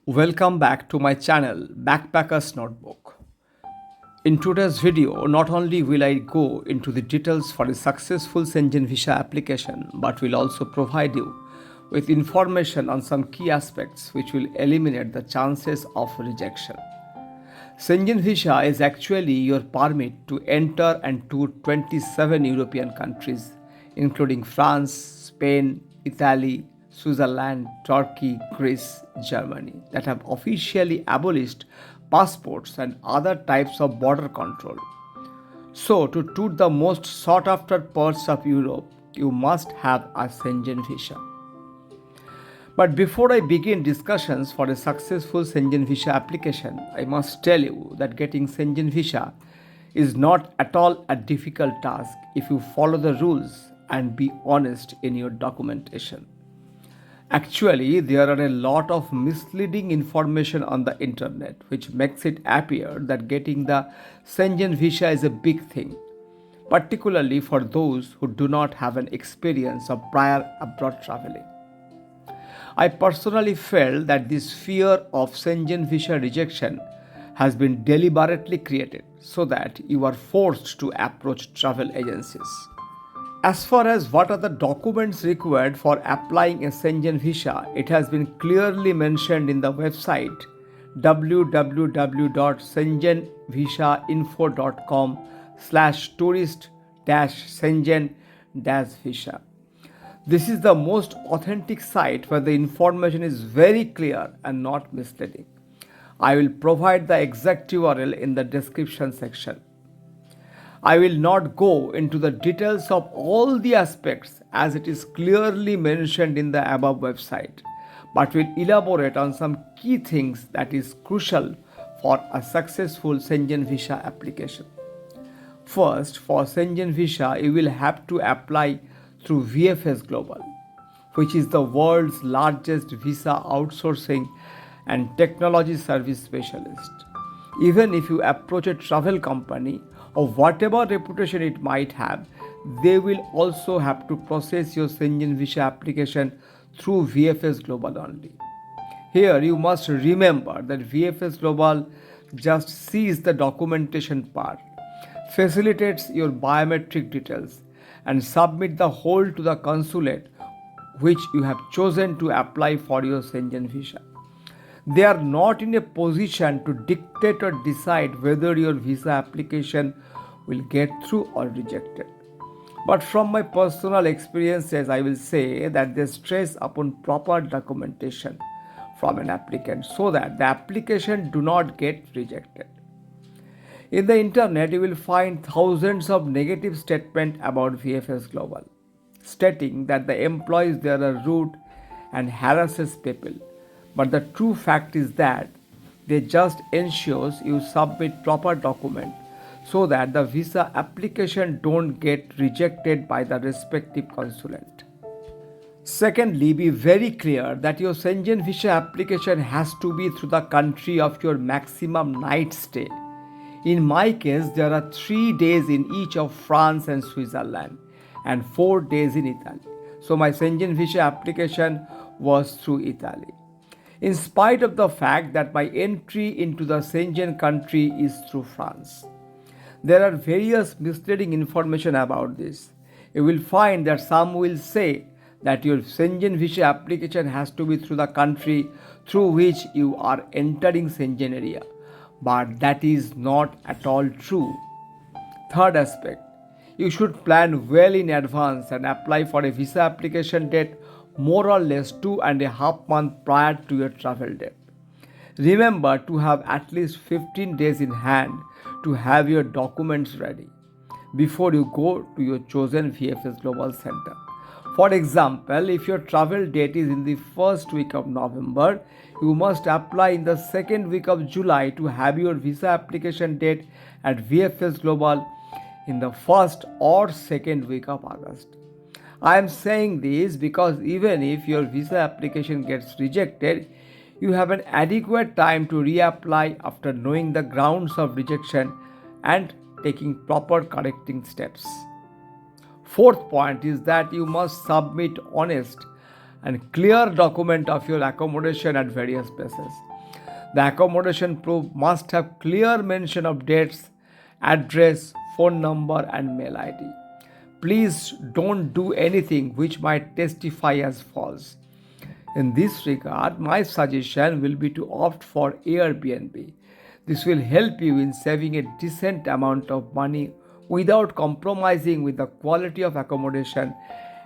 Welcome back to my channel Backpacker's Notebook. In today's video, not only will I go into the details for a successful Schengen Visa application, but will also provide you with information on some key aspects which will eliminate the chances of rejection. Schengen Visa is actually your permit to enter and tour 27 European countries, including France, Spain, Italy, Switzerland, Turkey, Greece, Germany, that have officially abolished passports and other types of border control. So, to tour the most sought after parts of Europe, you must have a Schengen Visa. But before I begin discussions for a successful Schengen Visa application, I must tell you that getting Schengen Visa is not at all a difficult task if you follow the rules and be honest in your documentation. Actually, there are a lot of misleading information on the internet which makes it appear that getting the Schengen Visa is a big thing, particularly for those who do not have an experience of prior abroad traveling. I personally felt that this fear of Schengen visa rejection has been deliberately created so that you are forced to approach travel agencies. As far as what are the documents required for applying a Schengen visa, it has been clearly mentioned in the website www.schengenvisa.com/tourist-schengen-visa. This is the most authentic site where the information is very clear and not misleading. I will provide the exact URL in the description section. I will not go into the details of all the aspects as it is clearly mentioned in the above website, but will elaborate on some key things that is crucial for a successful Schengen visa application. First, for Schengen visa, you will have to apply through VFS Global, which is the world's largest visa outsourcing and technology service specialist. Even if you approach a travel company of whatever reputation it might have, they will also have to process your Schengen visa application through VFS Global only. Here you must remember that VFS Global just sees the documentation part, facilitates your biometric details, and submit the whole to the consulate which you have chosen to apply for your Schengen visa. They are not in a position to dictate or decide whether your visa application will get through or rejected. But from my personal experiences, I will say that they stress upon proper documentation from an applicant so that the application do not get rejected. In the internet, you will find thousands of negative statements about VFS Global, stating that the employees there are rude and harasses people. But the true fact is that they just ensures you submit proper document so that the visa application don't get rejected by the respective consulate. Secondly, be very clear that your Schengen visa application has to be through the country of your maximum night stay. In my case, there are 3 days in each of France and Switzerland and 4 days in Italy. So my Schengen visa application was through Italy. In spite of the fact that my entry into the Schengen country is through France. There are various misleading information about this. You will find that some will say that your Schengen visa application has to be through the country through which you are entering Schengen area. But that is not at all true. Third aspect, you should plan well in advance and apply for a visa application date more or less 2.5 months prior to your travel date. Remember to have at least 15 days in hand to have your documents ready before you go to your chosen VFS Global Center. For example, if your travel date is in the first week of November, you must apply in the second week of July to have your visa application date at VFS Global in the first or second week of August. I am saying this because even if your visa application gets rejected, you have an adequate time to reapply after knowing the grounds of rejection and taking proper correcting steps. Fourth point is that you must submit honest and clear document of your accommodation at various places. The accommodation proof must have clear mention of dates, address, phone number, and mail ID. Please don't do anything which might testify as false. In this regard, my suggestion will be to opt for Airbnb. This will help you in saving a decent amount of money without compromising with the quality of accommodation,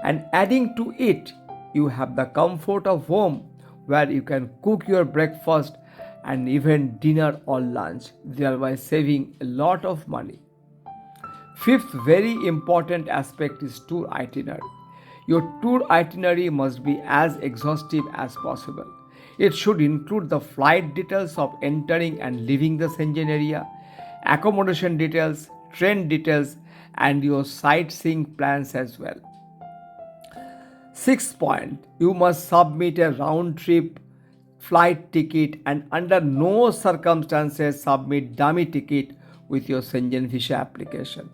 and adding to it, you have the comfort of home where you can cook your breakfast and even dinner or lunch, thereby saving a lot of money. Fifth very important aspect is tour itinerary. Your tour itinerary must be as exhaustive as possible. It should include the flight details of entering and leaving the Schengen area, accommodation details, train details, and your sightseeing plans as well. Sixth point, you must submit a round trip flight ticket and under no circumstances submit dummy ticket with your Schengen Visa application.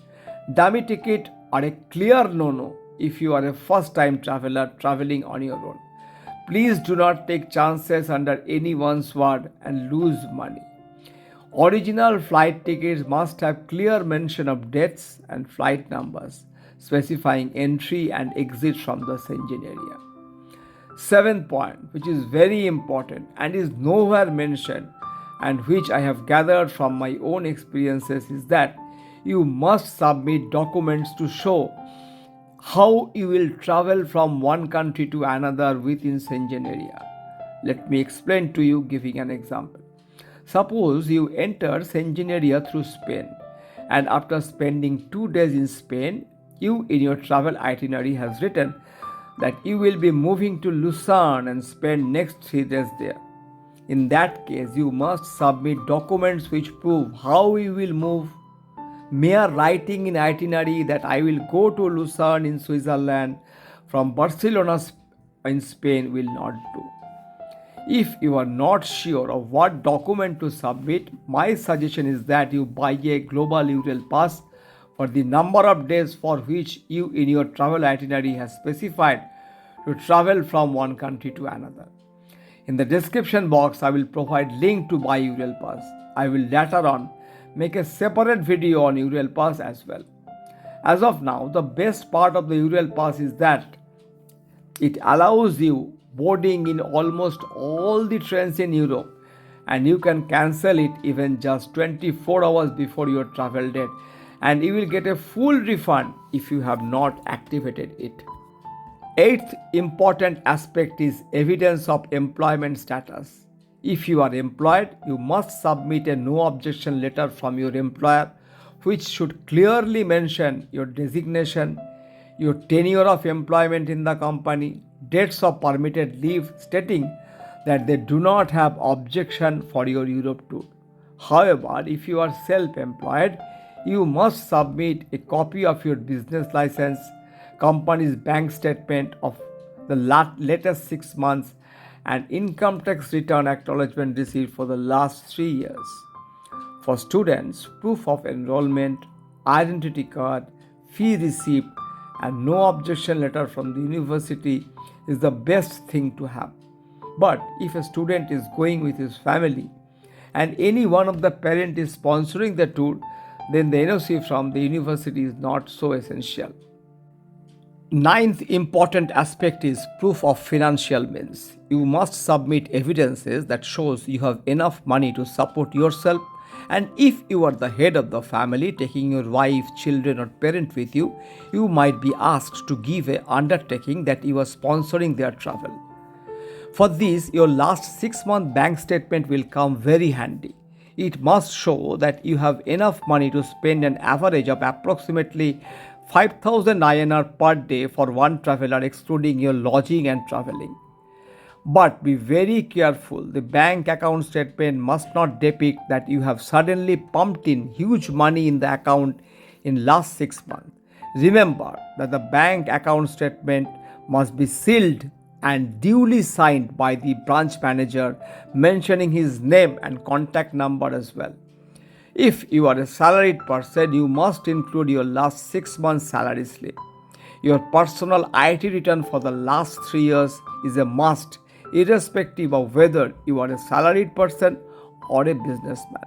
Dummy ticket are a clear no-no if you are a first-time traveler traveling on your own. Please do not take chances under anyone's word and lose money. Original flight tickets must have clear mention of dates and flight numbers, specifying entry and exit from the Schengen area. Seventh point, which is very important and is nowhere mentioned, and which I have gathered from my own experiences, is that you must submit documents to show how you will travel from one country to another within Schengen area. Let me explain to you giving an example. Suppose you enter Schengen area through Spain, and after spending 2 days in Spain, you in your travel itinerary has written that you will be moving to Lucerne and spend next 3 days there. In that case, you must submit documents which prove how you will move. Mere writing in itinerary that I will go to Lucerne in Switzerland from Barcelona in Spain will not do. If you are not sure of what document to submit, my suggestion is that you buy a global URL pass for the number of days for which you in your travel itinerary has specified to travel from one country to another. In the description box, I will provide link to buy URL pass. I will later on make a separate video on URL pass as well. As of now, the best part of the URL pass is that it allows you boarding in almost all the trains in Europe, and you can cancel it even just 24 hours before your travel date, and you will get a full refund if you have not activated it. Eighth important aspect is evidence of employment status. If you are employed, you must submit a no objection letter from your employer, which should clearly mention your designation, your tenure of employment in the company, dates of permitted leave, stating that they do not have objection for your Europe tour. However, if you are self-employed, you must submit a copy of your business license, company's bank statement of the latest 6 months, and income tax return acknowledgement received for the last 3 years. For students, proof of enrollment, identity card, fee receipt, and no objection letter from the university is the best thing to have. But if a student is going with his family and any one of the parent is sponsoring the tour, then the NOC from the university is not so essential. Ninth important aspect is proof of financial means. You must submit evidences that shows you have enough money to support yourself, and if you are the head of the family taking your wife, children or parent with you, you might be asked to give an undertaking that you are sponsoring their travel. For this, your last 6-month bank statement will come very handy. It must show that you have enough money to spend an average of approximately 5,000 INR per day for one traveler, excluding your lodging and traveling. But be very careful, the bank account statement must not depict that you have suddenly pumped in huge money in the account in last 6 months. Remember that the bank account statement must be sealed and duly signed by the branch manager, mentioning his name and contact number as well. If you are a salaried person, you must include your last 6 months salary slip. Your personal IT return for the last 3 years is a must, irrespective of whether you are a salaried person or a businessman.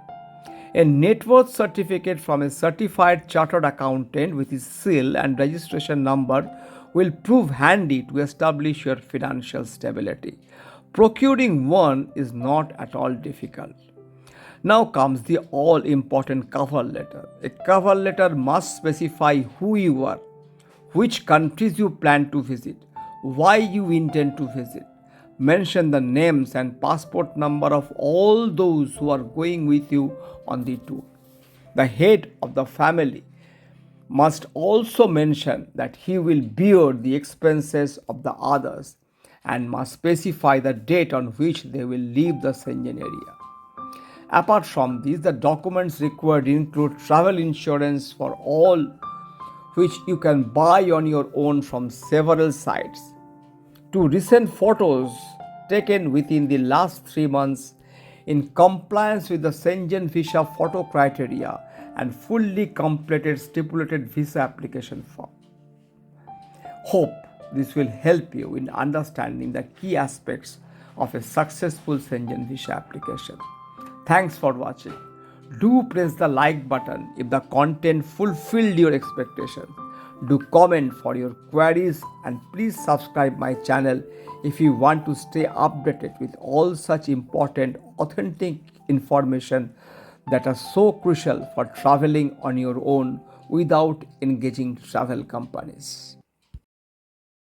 A net worth certificate from a certified chartered accountant with his seal and registration number will prove handy to establish your financial stability. Procuring one is not at all difficult. Now comes the all important cover letter. A cover letter must specify who you are, which countries you plan to visit, why you intend to visit. Mention the names and passport number of all those who are going with you on the tour. The head of the family must also mention that he will bear the expenses of the others and must specify the date on which they will leave the Schengen area. Apart from this, the documents required include travel insurance for all, which you can buy on your own from several sites. Two recent photos taken within the last 3 months in compliance with the Schengen Visa photo criteria and fully completed stipulated visa application form. Hope this will help you in understanding the key aspects of a successful Schengen Visa application. Thanks for watching. Do press the like button if the content fulfilled your expectations. Do comment for your queries and please subscribe my channel if you want to stay updated with all such important authentic information that are so crucial for traveling on your own without engaging travel companies.